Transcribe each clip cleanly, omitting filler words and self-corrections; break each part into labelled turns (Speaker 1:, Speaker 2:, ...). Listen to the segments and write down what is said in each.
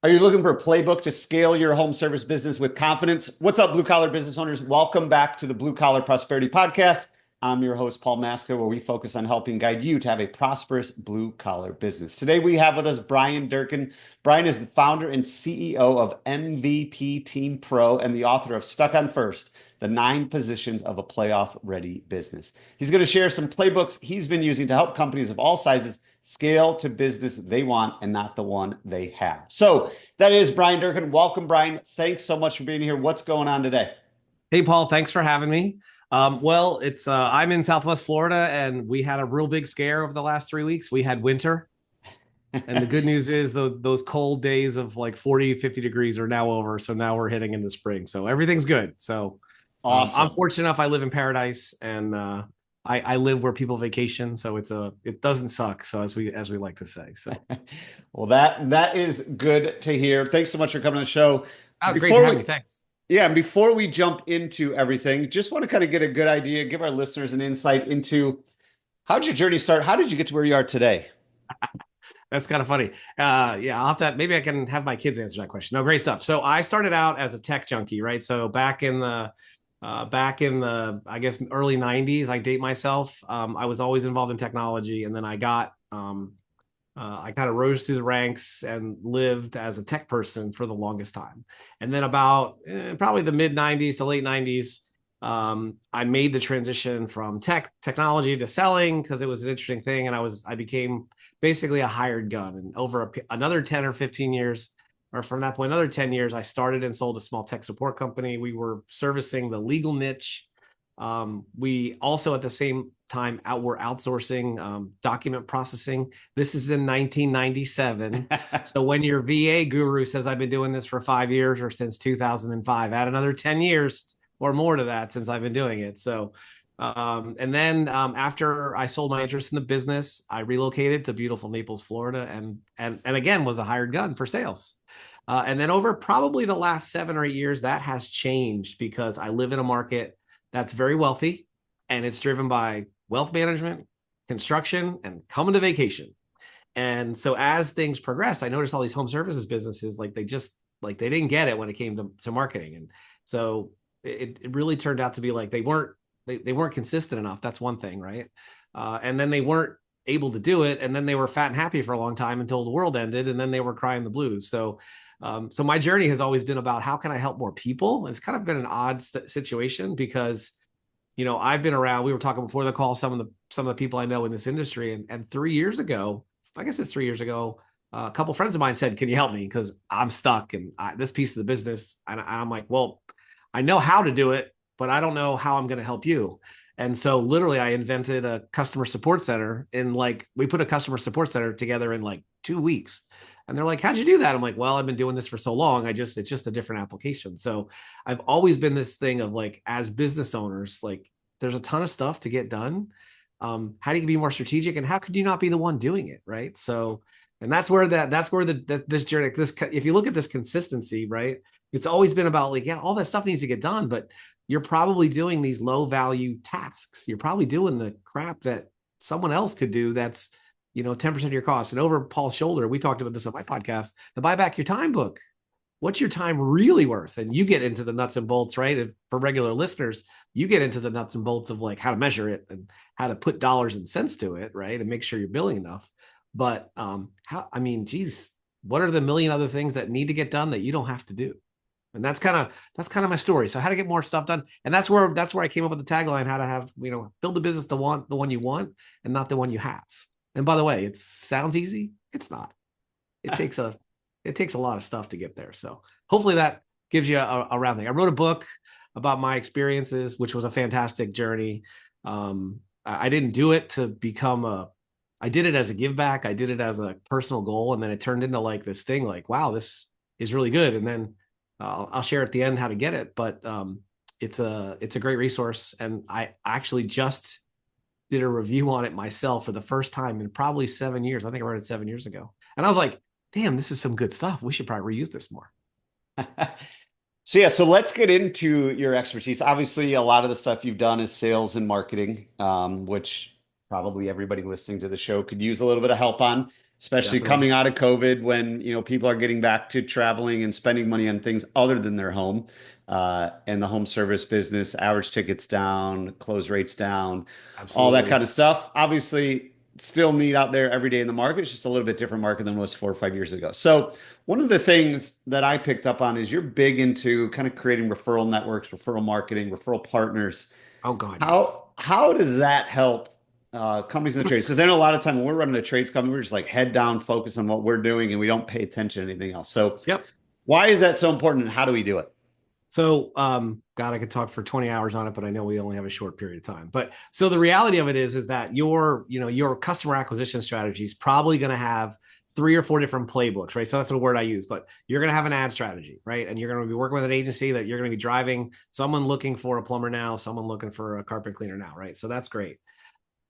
Speaker 1: Are you looking for a playbook to scale your home service business with confidence? What's up, blue collar business owners? Welcome back to the Blue Collar Prosperity Podcast. I'm your host, Paul Maska, where we focus on helping guide you to have a prosperous blue collar business. Today, we have with us Bryan Durkin. Bryan is the founder and CEO of MVP Team Pro and the author of Stuck on First, the 9 positions of a playoff ready business. He's going to share some playbooks he's been using to help companies of all sizes scale to business they want and not the one they have. So that is Bryan Durkin. Welcome, Bryan. Thanks so much for being here. What's going on today?
Speaker 2: Hey, Paul, thanks for having me. Well, it's I'm in Southwest Florida, and we had a real big scare over the last 3 weeks. We had winter, and the good news is those cold days of like 40, 50 degrees are now over. So now we're heading into spring. So everything's good. So I'm
Speaker 1: Awesome.
Speaker 2: fortunate enough. I live in paradise, and I live where people vacation. So it doesn't suck. So as we like to say. So
Speaker 1: Well, that is good to hear. Thanks so much for coming on the show.
Speaker 2: great to
Speaker 1: Before
Speaker 2: have
Speaker 1: we
Speaker 2: you. Thanks.
Speaker 1: Yeah, and before we jump into everything, just want to kind of get a good idea, give our listeners an insight into how did your journey start? How did you get to where you are today?
Speaker 2: That's kind of funny. Yeah, I'll have to, maybe I can have my kids answer that question. No, great stuff. So I started out as a tech junkie, right? So back in the I guess early 90s, I date myself. I was always involved in technology, and then I kind of rose through the ranks and lived as a tech person for the longest time. And then about probably the mid 90s to late 90s, I made the transition from technology to selling because it was an interesting thing, and I became basically a hired gun. And over another 10 or 15 years, or from that point, another 10 years, I started and sold a small tech support company. We were servicing the legal niche. We also at the same time were outsourcing document processing. This is in 1997. So when your VA guru says I've been doing this for 5 years or since 2005, add another 10 years or more to that since I've been doing it. So and then after I sold my interest in the business, I relocated to beautiful Naples, Florida, and again was a hired gun for sales. And then over probably the last 7 or 8 years, that has changed because I live in a market that's very wealthy, and it's driven by wealth management, construction, and coming to vacation. And so as things progressed, I noticed all these home services businesses they didn't get it when it came to marketing. And so it really turned out to be like they weren't consistent enough. That's one thing, right? And then they weren't able to do it, and then they were fat and happy for a long time until the world ended, and then they were crying the blues. So my journey has always been about how can I help more people. It's kind of been an odd situation because I've been around. We were talking before the call, some of the people I know in this industry, and 3 years ago, I guess it's 3 years ago, a couple of friends of mine said, "Can you help me? Because I'm stuck and this piece of the business." And I'm like, "Well, I know how to do it, but I don't know how I'm going to help you." And so literally I invented a customer support center we put a customer support center together in like 2 weeks. And they're like, "How'd you do that?" I'm like, "Well, I've been doing this for so long. It's just a different application." So I've always been this thing of like, as business owners, like there's a ton of stuff to get done. How do you be more strategic, and how could you not be the one doing it? Right. So, and that's where this journey, if you look at this consistency, right, it's always been about like, yeah, all that stuff needs to get done, but you're probably doing these low value tasks. You're probably doing the crap that someone else could do. That's 10% of your costs. And over Paul's shoulder, we talked about this on my podcast, the Buy Back Your Time book. What's your time really worth? And you get into the nuts and bolts, right? And for regular listeners, you get into the nuts and bolts of like how to measure it and how to put dollars and cents to it, right? And make sure you're billing enough. But geez, what are the million other things that need to get done that you don't have to do? And that's kind of my story. So how to get more stuff done. And that's where I came up with the tagline, how to have, build the business the one you want and not the one you have. And by the way, it sounds easy. It's not. It takes a lot of stuff to get there. So hopefully that gives you a round thing. I wrote a book about my experiences, which was a fantastic journey. I didn't do it to I did it as a give back. I did it as a personal goal. And then it turned into like this thing like, wow, this is really good. And then I'll share at the end how to get it, but it's a great resource. And I actually just did a review on it myself for the first time in probably 7 years. I think I wrote it 7 years ago. And I was like, damn, this is some good stuff. We should probably reuse this more.
Speaker 1: So let's get into your expertise. Obviously, a lot of the stuff you've done is sales and marketing, which probably everybody listening to the show could use a little bit of help on. especially
Speaker 2: Definitely.
Speaker 1: coming out of COVID when, people are getting back to traveling and spending money on things other than their home. And the home service business, average tickets down, close rates down, all that kind
Speaker 2: Absolutely.
Speaker 1: of stuff. Obviously, still need out there every day in the market. It's just a little bit different market than it was 4 or 5 years ago. So one of the things that I picked up on is you're big into kind of creating referral networks, referral marketing, referral partners.
Speaker 2: Oh God, yes.
Speaker 1: How does that help companies in the trades? Because I know a lot of time when we're running a trades company, we're just like head down, focus on what we're doing, and we don't pay attention to anything else. So
Speaker 2: Yep.
Speaker 1: why is that so important, and how do we do it?
Speaker 2: So, God, I could talk for 20 hours on it, but I know we only have a short period of time. But so the reality of it is that your customer acquisition strategy is probably going to have 3 or 4 different playbooks, right? So that's the word I use, but you're going to have an ad strategy, right? And you're going to be working with an agency that you're going to be driving someone looking for a plumber now, someone looking for a carpet cleaner now, right? So that's great.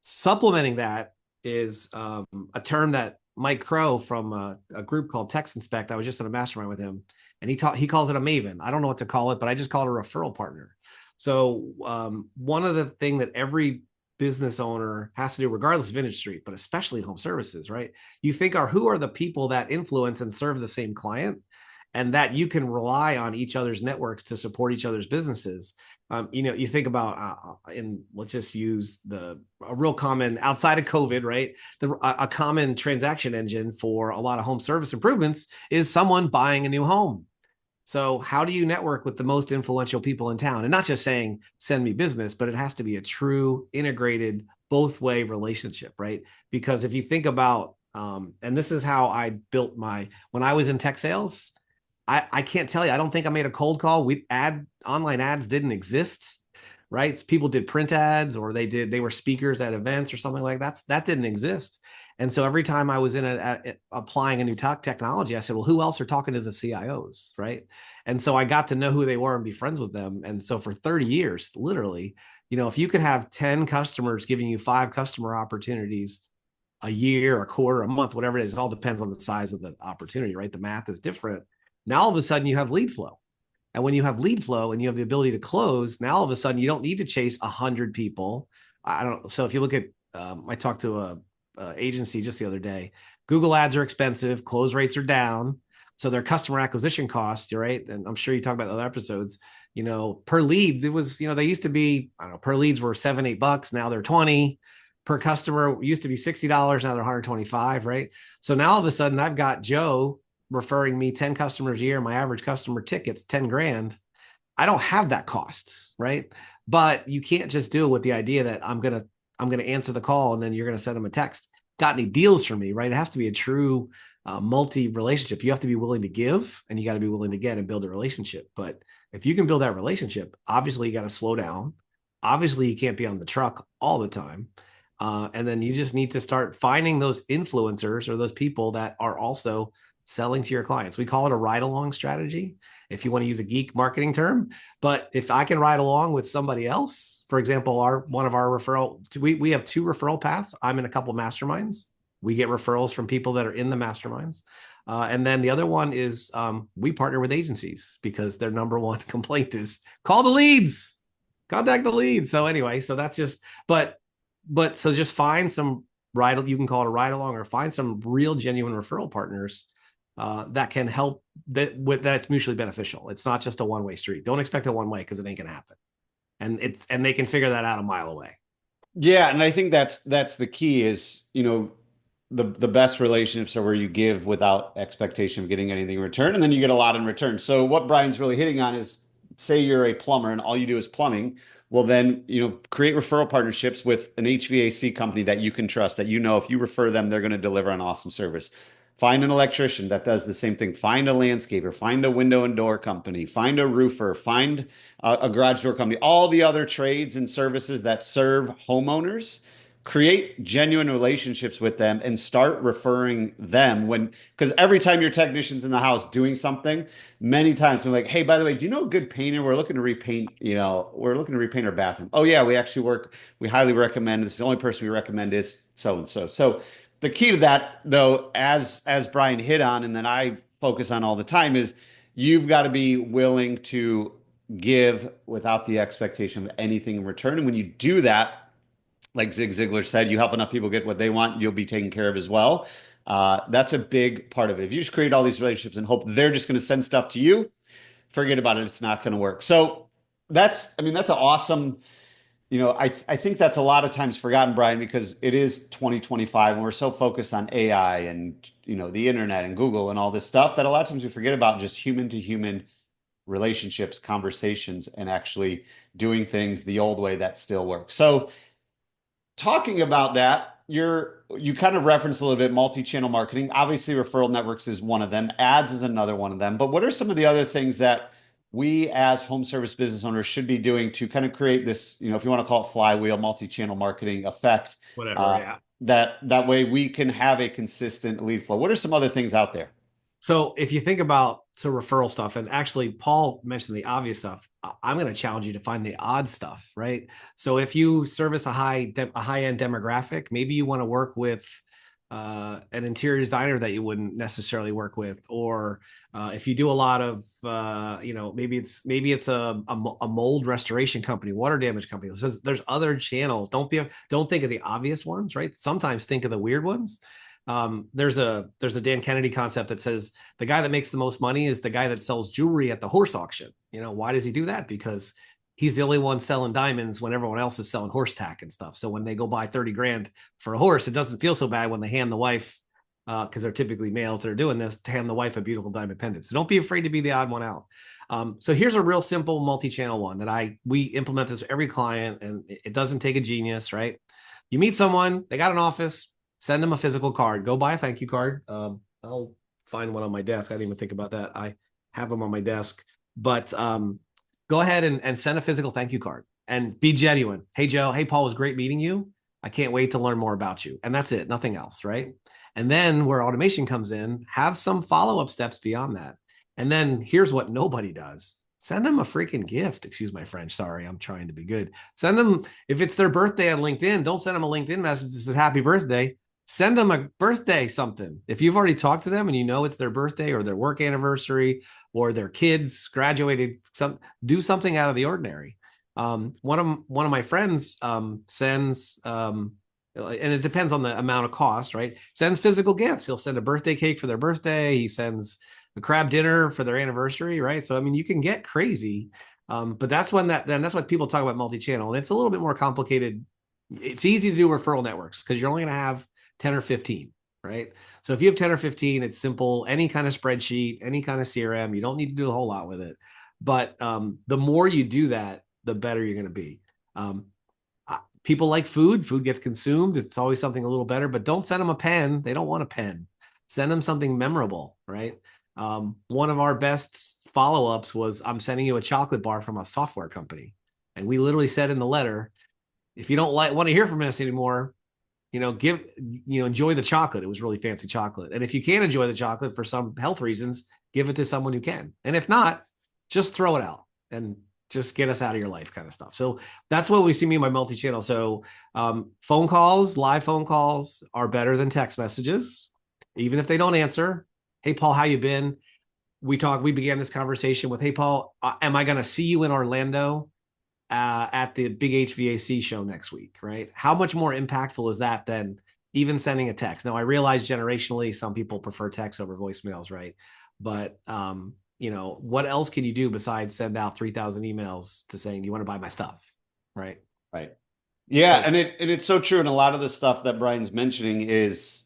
Speaker 2: Supplementing that is a term that Mike Crow from a group called Text Inspect. I was just in a mastermind with him, and he calls it a maven. I don't know what to call it, but I just call it a referral partner. So one of the thing that every business owner has to do, regardless of industry, but especially in home services, right? You think are who are the people that influence and serve the same client, and that you can rely on each other's networks to support each other's businesses. You think about, and let's just use a real common outside of COVID, right? A common transaction engine for a lot of home service improvements is someone buying a new home. So how do you network with the most influential people in town? And not just saying, send me business, but it has to be a true integrated both way relationship, right? Because if you think about, and this is how I built when I was in tech sales, I can't tell you. I don't think I made a cold call. Online ads didn't exist, right? People did print ads or they were speakers at events or something like that. That didn't exist. And so every time I was applying a new technology, I said, well, who else are talking to the CIOs, right? And so I got to know who they were and be friends with them. And so for 30 years, literally, if you could have 10 customers giving you 5 customer opportunities a year, a quarter, a month, whatever it is, it all depends on the size of the opportunity, right? The math is different. Now all of a sudden you have lead flow. And when you have lead flow and you have the ability to close, now all of a sudden you don't need to chase 100 people. I don't. So if you look at, I talked to a agency just the other day. Google ads are expensive. Close rates are down. So their customer acquisition costs, you're right. And I'm sure you talk about other episodes, per leads, it was, they used to be, I don't know, per leads were $7, $8. Now they're 20 per customer. Used to be $60. Now they're 125. Right. So now all of a sudden I've got Joe referring me 10 customers a year. My average customer ticket's 10 grand. I don't have that cost, right? But you can't just do it with the idea that I'm gonna answer the call and then you're gonna send them a text. Got any deals for me, right? It has to be a true multi relationship. You have to be willing to give, and you got to be willing to get and build a relationship. But if you can build that relationship, obviously you got to slow down. Obviously, you can't be on the truck all the time. And then you just need to start finding those influencers or those people that are also selling to your clients. We call it a ride along strategy, if you want to use a geek marketing term. But if I can ride along with somebody else, for example, one of our referral, we have 2 referral paths. I'm in a couple of masterminds. We get referrals from people that are in the masterminds. And then the other one is we partner with agencies because their number one complaint is call the leads, contact the leads. So anyway, so that's just, but so just find some you can call it a ride along, or find some real genuine referral partners that can help that's mutually beneficial. It's not just a one-way street. Don't expect a one-way because it ain't gonna happen. And they can figure that out a mile away.
Speaker 1: Yeah, and I think that's the key is, the best relationships are where you give without expectation of getting anything in return, and then you get a lot in return. So what Bryan's really hitting on is, say you're a plumber and all you do is plumbing. Well, then, create referral partnerships with an HVAC company that you can trust, that if you refer them, they're going to deliver an awesome service. Find an electrician that does the same thing. Find a landscaper, find a window and door company, find a roofer, find a garage door company, all the other trades and services that serve homeowners. Create genuine relationships with them and start referring them because every time your technician's in the house doing something, many times they're like, hey, by the way, do you know a good painter? We're looking to repaint, we're looking to repaint our bathroom. Oh yeah, we highly recommend, this is the only person we recommend is so and so. So the key to that, though, as Bryan hit on, and then I focus on all the time, is you've got to be willing to give without the expectation of anything in return. And when you do that, like Zig Ziglar said, you help enough people get what they want, you'll be taken care of as well. That's a big part of it. If you just create all these relationships and hope they're just going to send stuff to you, forget about it. It's not going to work. So I mean, that's an awesome, I think that's a lot of times forgotten, Bryan, because it is 2025 and we're so focused on AI and, the internet and Google and all this stuff that a lot of times we forget about just human to human relationships, conversations, and actually doing things the old way that still works. So talking about that, you kind of referenced a little bit multi-channel marketing. Obviously, referral networks is one of them. Ads is another one of them. But what are some of the other things that we as home service business owners should be doing to kind of create this, if you want to call it flywheel, multi-channel marketing effect,
Speaker 2: Whatever. Yeah.
Speaker 1: that way we can have a consistent lead flow? What are some other things out there?
Speaker 2: So if you think about referral stuff, and actually Paul mentioned the obvious stuff, I'm going to challenge you to find the odd stuff, right? So if you service a high end demographic, maybe you want to work with an interior designer that you wouldn't necessarily work with, or if you do a lot of maybe it's a mold restoration company, water damage company. So there's other channels. Don't think of the obvious ones, right? Sometimes think of the weird ones. There's a Dan Kennedy concept that says the guy that makes the most money is the guy that sells jewelry at the horse auction. Why does he do that? Because he's the only one selling diamonds when everyone else is selling horse tack and stuff. So when they go buy 30 grand for a horse, it doesn't feel so bad when they hand the wife, because they're typically males that are doing this, to hand the wife a beautiful diamond pendant. So don't be afraid to be the odd one out. So here's a real simple multi-channel one that we implement this for every client, and it doesn't take a genius, right? You meet someone, they got an office, send them a physical card. Go buy a thank you card. I'll find one on my desk. I didn't even think about that. I have them on my desk. But go ahead and send a physical thank you card and be genuine. Hey, Joe. Hey, Paul, it was great meeting you. I can't wait to learn more about you. And that's it. Nothing else, right? And then where automation comes in, have some follow-up steps beyond that. And then here's what nobody does. Send them a freaking gift. Excuse my French. Sorry, I'm trying to be good. Send them, if it's their birthday on LinkedIn, don't send them a LinkedIn message that says happy birthday. Send them a birthday something. If you've already talked to them and it's their birthday or their work anniversary or their kids graduated, do something out of the ordinary. One of my friends sends, and it depends on the amount of cost, right? Sends physical gifts. He'll send a birthday cake for their birthday. He sends a crab dinner for their anniversary, right? So I mean, you can get crazy, but that's what people talk about multi-channel, and it's a little bit more complicated. It's easy to do referral networks because you're only going to have 10 or 15, right? So if you have 10 or 15, it's simple. Any kind of spreadsheet, any kind of CRM, you don't need to do a whole lot with it. But the more you do that, the better you're going to be. People like food. Food gets consumed. It's always something a little better, but don't send them a pen. They don't want a pen. Send them something memorable, right? One of our best follow-ups was, I'm sending you a chocolate bar from a software company. And we literally said in the letter, if you don't want to hear from us anymore, enjoy the chocolate. It was really fancy chocolate. And if you can't enjoy the chocolate for some health reasons, give it to someone who can. And if not, just throw it out and just get us out of your life, kind of stuff. So that's what we see me in my multi-channel. So phone calls, live phone calls are better than text messages, even if they don't answer. Hey, Paul, how you been? We began this conversation with, hey, Paul, am I going to see you in Orlando at the big HVAC show next week, right? How much more impactful is that than even sending a text? Now, I realize generationally, some people prefer text over voicemails, right? But, what else can you do besides send out 3,000 emails to saying, you want to buy my stuff, right?
Speaker 1: Right. Yeah. So, and it's so true. And a lot of the stuff that Bryan's mentioning is,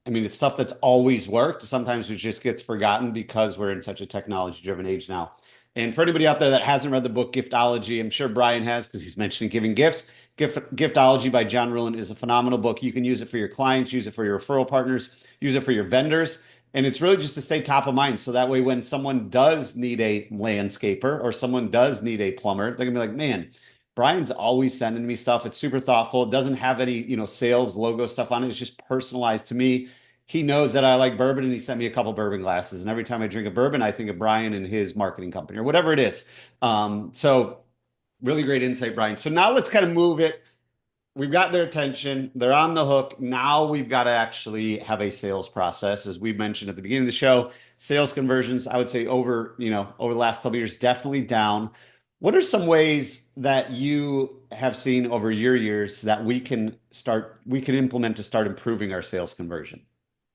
Speaker 1: it's stuff that's always worked. Sometimes it just gets forgotten because we're in such a technology-driven age now. And for anybody out there that hasn't read the book Giftology, I'm sure Bryan has because he's mentioning giving gifts. Giftology by John Ruhlin is a phenomenal book. You can use it for your clients, use it for your referral partners, use it for your vendors. And it's really just to stay top of mind. So that way, when someone does need a landscaper or someone does need a plumber, they're going to be like, man, Bryan's always sending me stuff. It's super thoughtful. It doesn't have any, sales logo stuff on it. It's just personalized to me. He knows that I like bourbon and he sent me a couple bourbon glasses. And every time I drink a bourbon, I think of Bryan and his marketing company or whatever it is. So really great insight, Bryan. So now let's kind of move it. We've got their attention. They're on the hook. Now we've got to actually have a sales process. As we mentioned at the beginning of the show, sales conversions, I would say over the last couple of years, definitely down. What are some ways that you have seen over your years that we can implement to start improving our sales conversion?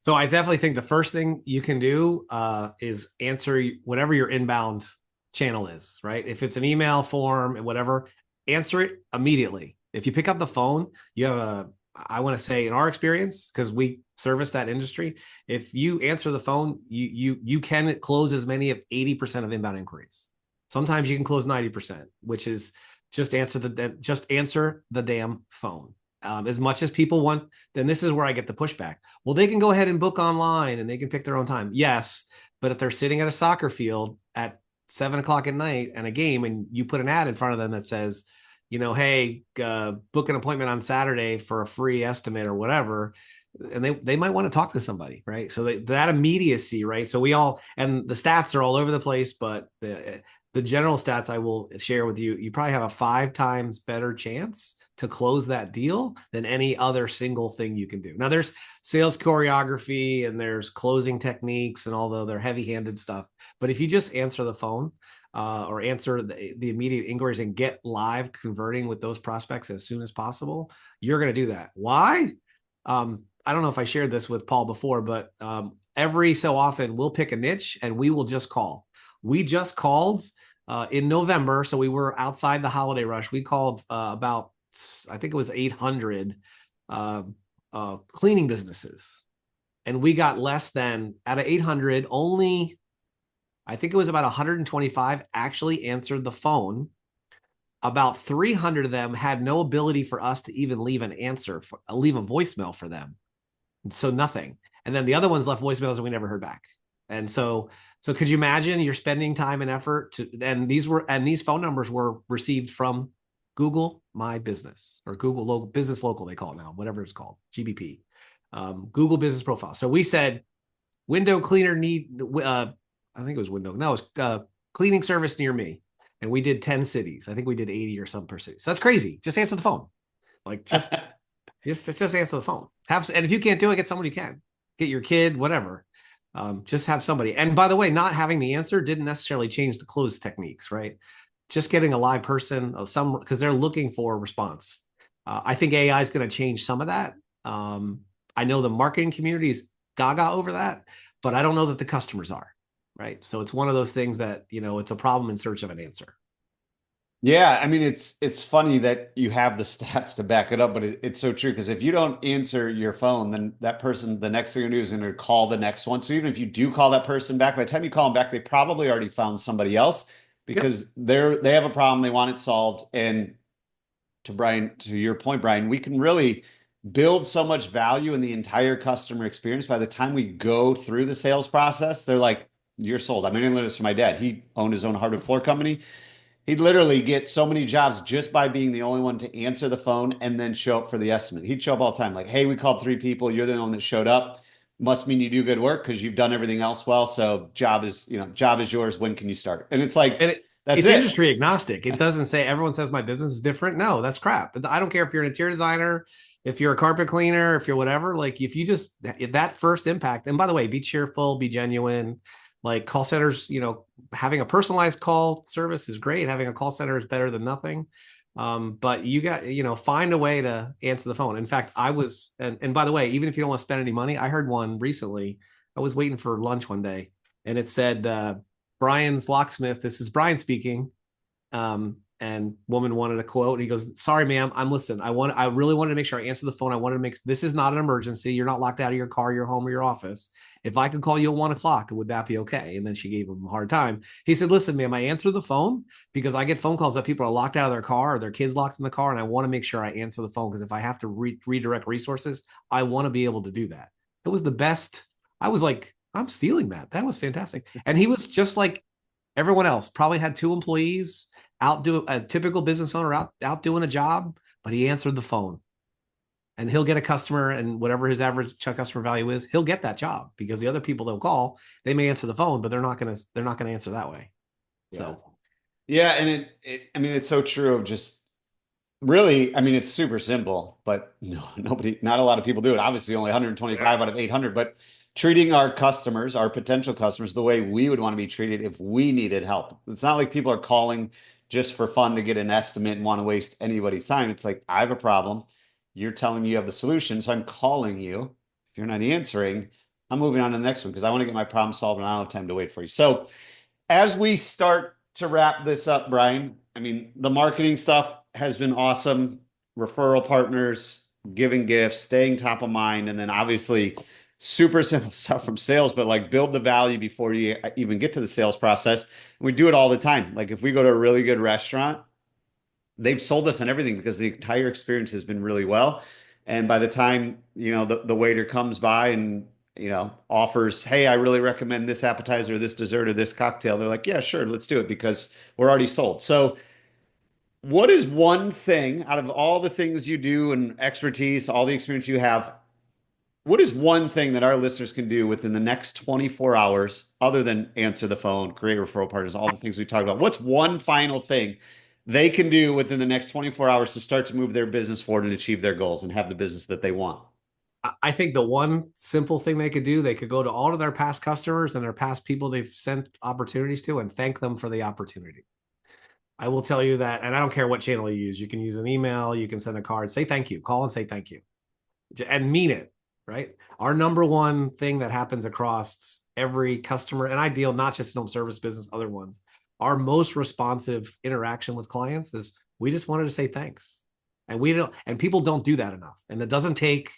Speaker 2: So I definitely think the first thing you can do is answer whatever your inbound channel is, right? If it's an email form and whatever, answer it immediately. If you pick up the phone, you have I want to say in our experience, because we service that industry, if you answer the phone, you can close as many of 80% of inbound inquiries. Sometimes you can close 90%, which is just answer the damn phone. As much as people want, then this is where I get the pushback. Well, they can go ahead and book online and they can pick their own time. Yes, but if they're sitting at a soccer field at 7 o'clock at night and a game, and you put an ad in front of them that says, hey, book an appointment on Saturday for a free estimate or whatever, and they might want to talk to somebody, right? So that immediacy, right? So and the stats are all over the place, but the general stats I will share with you, you probably have a 5 times better chance to close that deal than any other single thing you can do. Now there's sales choreography and there's closing techniques and all the other heavy-handed stuff. But if you just answer the phone or answer the immediate inquiries and get live converting with those prospects as soon as possible, you're going to do that. Why? I don't know if I shared this with Paul before, but every so often we'll pick a niche and we will just call. We just called in November. So we were outside the holiday rush. We called about, I think it was 800 cleaning businesses. And we got less than, out of 800, only, I think it was about 125 actually answered the phone. About 300 of them had no ability for us to even leave an answer, leave a voicemail for them. And so nothing. And then the other ones left voicemails and we never heard back. And so could you imagine you're spending time and effort and these phone numbers were received from Google My Business or Google Business Local, they call it now, whatever it's called, GBP, Google Business Profile. So we said, window cleaner I think it was window. No, it was cleaning service near me. And we did 10 cities. I think we did 80 or some per city. So that's crazy. Just answer the phone. Like just answer the phone. And if you can't do it, get someone you can. Get your kid, whatever. Just have somebody. And by the way, not having the answer didn't necessarily change the close techniques, right? Just getting a live person of because they're looking for a response. I think AI is going to change some of that. I know the marketing community is gaga over that, but I don't know that the customers are, right? So it's one of those things that, it's a problem in search of an answer.
Speaker 1: Yeah, I mean, it's funny that you have the stats to back it up, but it's so true because if you don't answer your phone, then that person, the next thing you do is going to call the next one. So even if you do call that person back, by the time you call them back, they probably already found somebody else because they have a problem, they want it solved. And to your point, Brian, we can really build so much value in the entire customer experience. By the time we go through the sales process, they're like, "You're sold." I mean, I learned this from my dad. He owned his own hardwood floor company. He'd literally get so many jobs just by being the only one to answer the phone and then show up for the estimate. He'd show up all the time, like, "Hey, we called 3 people. You're the only one that showed up. Must mean you do good work because you've done everything else well. So job is yours. When can you start?" And it's like,
Speaker 2: it's industry agnostic. It doesn't say everyone says my business is different. No, that's crap. I don't care if you're an interior designer, if you're a carpet cleaner, if you're whatever, like if you just that first impact, and by the way, be cheerful, be genuine. Like call centers, having a personalized call service is great. Having a call center is better than nothing. But you got, find a way to answer the phone. In fact, and by the way, even if you don't want to spend any money, I heard one recently. I was waiting for lunch one day and it said, Brian's locksmith, this is Brian speaking. And woman wanted a quote. And he goes, "Sorry, ma'am, I'm listening. I really wanted to make sure I answer the phone. I wanted to this is not an emergency. You're not locked out of your car, your home, or your office. If I could call you at 1 o'clock, would that be okay?" And then she gave him a hard time. He said, "Listen, ma'am, I answer the phone because I get phone calls that people are locked out of their car or their kids locked in the car. And I want to make sure I answer the phone because if I have to redirect resources, I want to be able to do that." It was the best. I was like, I'm stealing that. That was fantastic. And he was just like everyone else, probably had 2 employees, a typical business owner out doing a job, but he answered the phone. And he'll get a customer, and whatever his average customer value is, he'll get that job because the other people they'll call, they may answer the phone, but they're not gonna answer that way.
Speaker 1: Yeah.
Speaker 2: So
Speaker 1: yeah, and I mean, it's so true of just really, I mean, it's super simple, but not a lot of people do it. Obviously, only 125 out of 800, but treating our customers, our potential customers, the way we would want to be treated if we needed help. It's not like people are calling just for fun to get an estimate and want to waste anybody's time. It's like, I have a problem. You're telling me you have the solution, so I'm calling you. If you're not answering, I'm moving on to the next one because I want to get my problem solved and I don't have time to wait for you. So as we start to wrap this up, Bryan, I mean, the marketing stuff has been awesome. Referral partners, giving gifts, staying top of mind, and then obviously super simple stuff from sales, but like build the value before you even get to the sales process. And we do it all the time. Like if we go to a really good restaurant, they've sold us on everything because the entire experience has been really well. And by the time, the waiter comes by and, offers, hey, I really recommend this appetizer, this dessert, or this cocktail, they're like, yeah, sure, let's do it because we're already sold. So, what is one thing out of all the things you do and expertise, all the experience you have, what is one thing that our listeners can do within the next 24 hours, other than answer the phone, create referral partners, all the things we talked about? What's one final thing they can do within the next 24 hours to start to move their business forward and achieve their goals and have the business that they want?
Speaker 2: I think the one simple thing they could do, they could go to all of their past customers and their past people they've sent opportunities to and thank them for the opportunity. I will tell you that, and I don't care what channel you use. You can use an email, you can send a card, say thank you, call and say thank you, and mean it, right? Our number one thing that happens across every customer, and I deal not just in home service business, other ones, our most responsive interaction with clients is we just wanted to say thanks. And people don't do that enough. And it doesn't take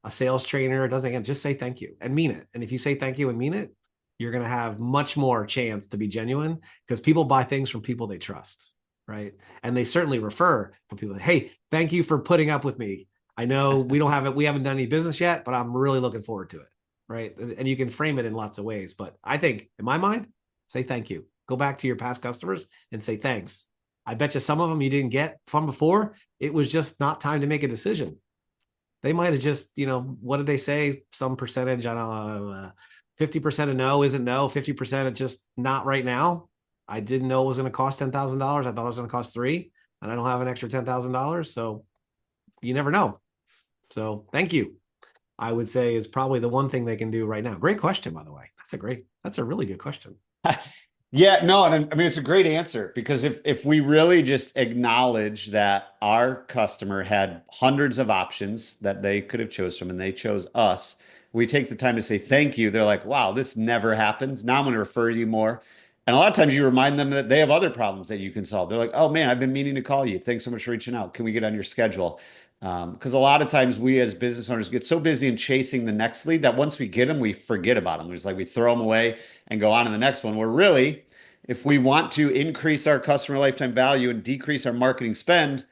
Speaker 2: a sales trainer. It doesn't, again, just say thank you and mean it. And if you say thank you and mean it, you're going to have much more chance to be genuine because people buy things from people they trust, right? And they certainly refer from people. Hey, thank you for putting up with me. I know we haven't done any business yet, but I'm really looking forward to it, right? And you can frame it in lots of ways. But I think, in my mind, say thank you. Go back to your past customers and say thanks. I bet you some of them you didn't get from before. It was just not time to make a decision. They might have just, what did they say? Some percentage, I don't know, 50% of no isn't no, 50% of just not right now. I didn't know it was going to cost $10,000. I thought it was going to cost $3,000, and I don't have an extra $10,000. So you never know. So thank you, I would say, is probably the one thing they can do right now. Great question, by the way. That's a really good question.
Speaker 1: Yeah, no, and I mean it's a great answer because if we really just acknowledge that our customer had hundreds of options that they could have chose from and they chose us, we take the time to say thank you. They're like, wow, this never happens. Now I'm going to refer you more. And a lot of times you remind them that they have other problems that you can solve. They're like, oh man, I've been meaning to call you. Thanks so much for reaching out. Can we get on your schedule? Because a lot of times we as business owners get so busy in chasing the next lead that once we get them, we forget about them. It's like we throw them away and go on to the next one. Where really, if we want to increase our customer lifetime value and decrease our marketing spend,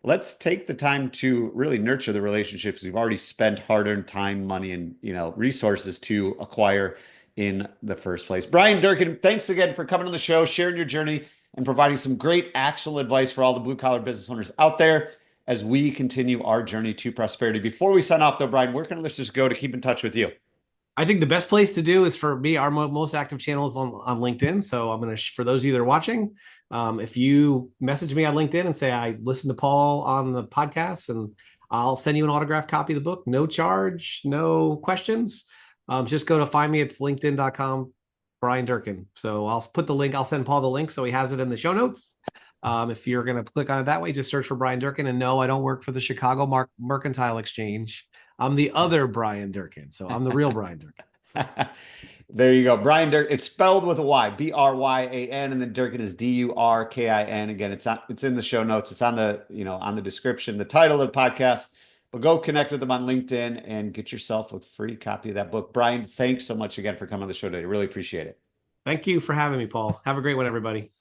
Speaker 1: let's take the time to really nurture the relationships we've already spent hard-earned time, money, and resources to acquire in the first place. Bryan Durkin, thanks again for coming on the show, sharing your journey, and providing some great actual advice for all the blue-collar business owners out there as we continue our journey to prosperity. Before we sign off, though, Bryan, where can listeners go to keep in touch with you?
Speaker 2: I think the best place to do is for me, our most active channel is on LinkedIn. So I'm going to, for those of you that are watching, if you message me on LinkedIn and say, I listened to Paul on the podcast and I'll send you an autographed copy of the book, no charge, no questions. Just go to find me. It's linkedin.com, Bryan Durkin. So I'll put the link. I'll send Paul the link so he has it in the show notes. If you're going to click on it that way, just search for Bryan Durkin. And no, I don't work for the Chicago Mercantile Exchange. I'm the other Bryan Durkin. So I'm the real Bryan Durkin. So.
Speaker 1: There you go. Bryan Durkin. It's spelled with a Y, Bryan, and then Durkin is Durkin. Again, it's in the show notes. It's on the description, the title of the podcast. But go connect with them on LinkedIn and get yourself a free copy of that book. Bryan, thanks so much again for coming on the show today. Really appreciate it.
Speaker 2: Thank you for having me, Paul. Have a great one, everybody.